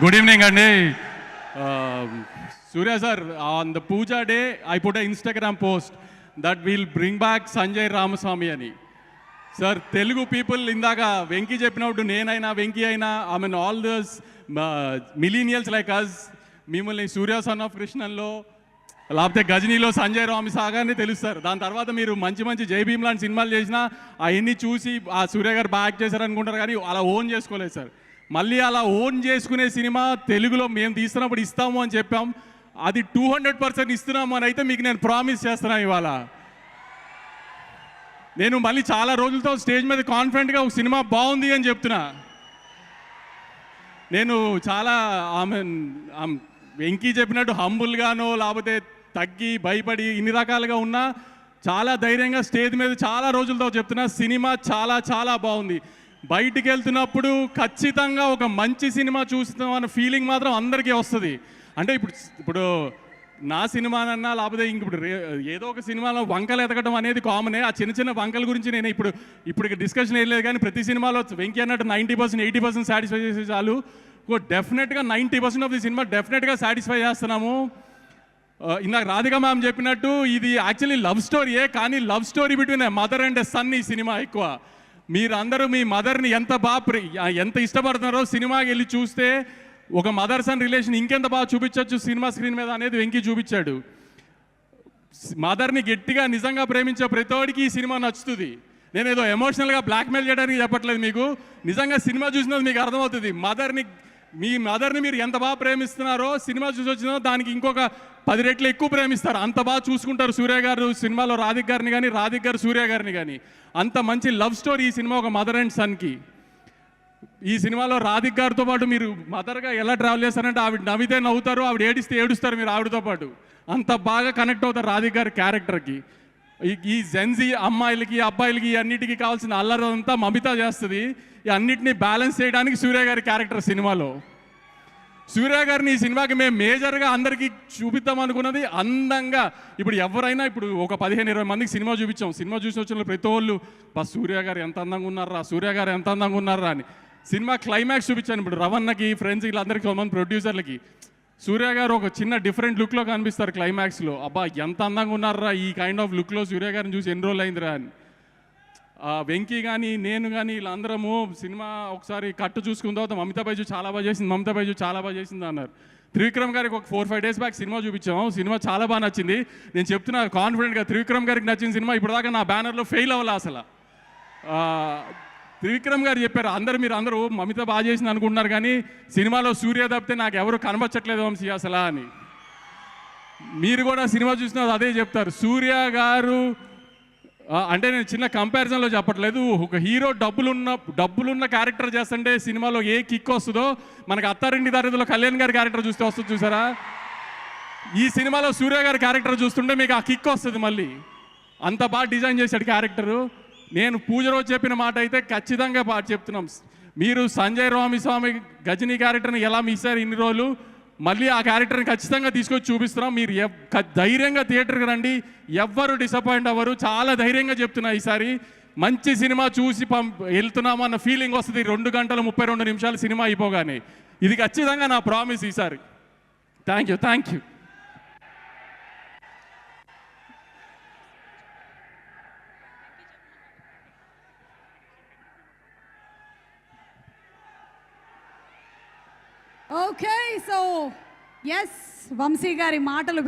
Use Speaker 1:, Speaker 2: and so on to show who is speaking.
Speaker 1: Good evening, Andy. Surya sir, on the Puja day, I put an Instagram post that will bring back Sanjay Ramaswamy ani. Sir, Telugu people indaga Venki cheppinappudu nenaina Venki aina, I mean all those millennials like us, మిమ్మల్ని సూర్య son of కృష్ణన్లో లేకపోతే గజనీలో సంజయ్ రామ్ సాగానే తెలుస్తారు. దాని తర్వాత మీరు మంచి మంచి జై భీమ్ లాంటి సినిమాలు చేసినా అవన్నీ చూసి ఆ సూర్య గారు బ్యాక్ చేశారు అనుకుంటారు, కానీ అలా ఓన్ చేసుకోలేదు సార్. మళ్ళీ అలా ఓన్ చేసుకునే సినిమా తెలుగులో మేము తీస్తున్నప్పుడు ఇస్తాము అని చెప్పాం. అది 200% ఇస్తున్నాము అని అయితే మీకు నేను ప్రామిస్ చేస్తున్నాను. ఇవాళ నేను మళ్ళీ చాలా రోజులతో స్టేజ్ మీద కాన్ఫిడెంట్గా ఒక సినిమా బాగుంది అని చెప్తున్నా. నేను చాలా వెంకీ చెప్పినట్టు హంబుల్గానో లేకపోతే తగ్గి భయపడి ఇన్ని రకాలుగా ఉన్నా చాలా ధైర్యంగా స్టేజ్ మీద చాలా రోజులతో చెప్తున్నా, సినిమా చాలా చాలా బాగుంది. బయటికి వెళ్తున్నప్పుడు ఖచ్చితంగా ఒక మంచి సినిమా చూస్తున్నాం అన్న ఫీలింగ్ మాత్రం అందరికీ వస్తుంది. అంటే ఇప్పుడు నా సినిమానన్నా లేకపోతే ఇంక ఇప్పుడు ఏదో ఒక సినిమాలో వంకలు ఎతకడం అనేది కామనే. ఆ చిన్న చిన్న వంకల గురించి నేను ఇప్పుడు డిస్కషన్ ఏం లేదు, కానీ ప్రతి సినిమాలో వెంకీ అన్నట్టు 90% 80% సాటిస్ఫై చేసే చాలు. డెఫినెట్గా 90% ఆఫ్ ది సినిమా డెఫినెట్గా సాటిస్ఫై చేస్తున్నాము. ఇందాక రాధిక మ్యామ్ చెప్పినట్టు ఇది యాక్చువల్లీ లవ్ స్టోరీయే, కానీ love story between mother and son ఈ సినిమా ఎక్కువ. మీరందరూ మీ మదర్ని ఎంత ఇష్టపడుతున్నారో సినిమాకి వెళ్ళి చూస్తే ఒక మదర్ సన్ రిలేషన్ ఇంకెంత బాగా చూపించవచ్చు సినిమా స్క్రీన్ మీద అనేది వెంకీ చూపించాడు. మదర్ని గట్టిగా నిజంగా ప్రేమించే ప్రతోడికి ఈ సినిమా నచ్చుతుంది. నేను ఏదో ఎమోషనల్గా బ్లాక్మెయిల్ చేయడానికి చెప్పట్లేదు, మీకు నిజంగా సినిమా చూసినది మీకు అర్థమవుతుంది. మీ మదర్ని మీరు ఎంత బాగా ప్రేమిస్తున్నారో సినిమా చూసి వచ్చినా దానికి ఇంకొక 10 రెట్లు ఎక్కువ ప్రేమిస్తారు. అంత బాగా చూసుకుంటారు సూర్య గారు సినిమాలో రాధిక్ గారిని కానీ, రాధిక్ గారు సూర్య గారిని కానీ. అంత మంచి లవ్ స్టోరీ ఈ సినిమా ఒక మదర్ అండ్ సన్కి. ఈ సినిమాలో రాధిక్ గారితో పాటు మీరు మదర్గా ఎలా ట్రావెల్ చేస్తారంటే ఆవిడ నవ్వితే నవ్వుతారు, ఆవిడ ఏడిస్తే ఏడుస్తారు మీరు ఆవిడతో పాటు. అంత బాగా కనెక్ట్ అవుతారు రాధిక్ గారి క్యారెక్టర్కి. ఈ జెన్జీ అమ్మాయిలకి అబ్బాయిలకి అన్నిటికీ కావాల్సిన అల్లరంతా మమిత చేస్తుంది. ఈ అన్నిటినీ బ్యాలెన్స్ చేయడానికి సూర్య గారి క్యారెక్టర్ సినిమాలో. సూర్య గారిని ఈ సినిమాకి మేము మేజర్గా అందరికీ చూపిద్దాం అనుకున్నది అందంగా. ఇప్పుడు ఎవరైనా ఇప్పుడు ఒక 15-20 మందికి సినిమా చూపించాం. సినిమా చూసి వచ్చిన ప్రతి వాళ్ళు సూర్య గారు ఎంత అందంగా ఉన్నారా, సూర్య గారు ఎంత అందంగా ఉన్నారా అని. సినిమా క్లైమాక్స్ చూపించాను. ఇప్పుడు రవణకి ఫ్రెండ్స్ వీళ్ళందరికీ కొంతమంది ప్రొడ్యూసర్లకి సూర్య గారు ఒక చిన్న డిఫరెంట్ లుక్లో కనిపిస్తారు క్లైమాక్స్లో. అబ్బా ఎంత అందంగా ఉన్నారా ఈ కైండ్ ఆఫ్ లుక్లో సూర్య గారిని చూసి ఎన్ని రోజులు అయిందిరా అని. వెంకీ కానీ నేను కానీ వీళ్ళందరము సినిమా ఒకసారి కట్టు చూసుకున్న తర్వాత మమితా బైజు చాలా బాగా చేసింది, మమితా బైజు చాలా బాగా చేసింది అన్నారు. త్రివిక్రమ్ గారికి ఒక 4-5 డేస్ బ్యాక్ సినిమా చూపించాము. సినిమా చాలా బాగా నచ్చింది. నేను చెప్తున్నా కాన్ఫిడెంట్గా, త్రివిక్రమ్ గారికి నచ్చిన సినిమా ఇప్పటిదాకా నా బ్యానర్లో ఫెయిల్ అవ్వాలి అసలు. త్రివిక్రమ్ గారు చెప్పారు, మీరందరూ మమిత బాగా చేసింది అనుకుంటున్నారు, కానీ సినిమాలో సూర్య తప్పితే నాకు ఎవరు కనబచ్చట్లేదు వంశీ అసలు అని. మీరు కూడా సినిమా చూసినా అదే చెప్తారు. సూర్య గారు అంటే నేను చిన్న కంపారిజన్లో చెప్పట్లేదు. ఒక హీరో డబ్బులున్న క్యారెక్టర్ చేస్తుంటే సినిమాలో ఏ కిక్ వస్తుందో మనకు అత్తారింటి దారిలో కళ్యాణ్ గారి క్యారెక్టర్ చూస్తే వస్తుంది చూసారా. ఈ సినిమాలో సూర్య గారి క్యారెక్టర్ చూస్తుంటే మీకు ఆ కిక్ వస్తుంది. మళ్ళీ అంత బాగా డిజైన్ చేశాడు క్యారెక్టరు. నేను పూజ రోజు చెప్పిన మాట అయితే ఖచ్చితంగా చెప్తున్నాం. మీరు సంజయ్ రామస్వామి గజనీ క్యారెక్టర్ని ఎలా మిస్సారు ఇన్ని రోజులు, మళ్ళీ ఆ క్యారెక్టర్ని ఖచ్చితంగా తీసుకొచ్చి చూపిస్తున్నాం. మీరు ధైర్యంగా థియేటర్కి రండి, ఎవ్వరు డిసప్పాయింట్ అవ్వరు. చాలా ధైర్యంగా చెప్తున్నా, ఈసారి మంచి సినిమా చూసి వెళ్తున్నాము అన్న ఫీలింగ్ వస్తుంది 2 గంటల 32 నిమిషాలు సినిమా అయిపోగానే. ఇది ఖచ్చితంగా నా ప్రామిస్ ఈసారి. Thank you.
Speaker 2: Okay, so S Vamshi గారి మాటలు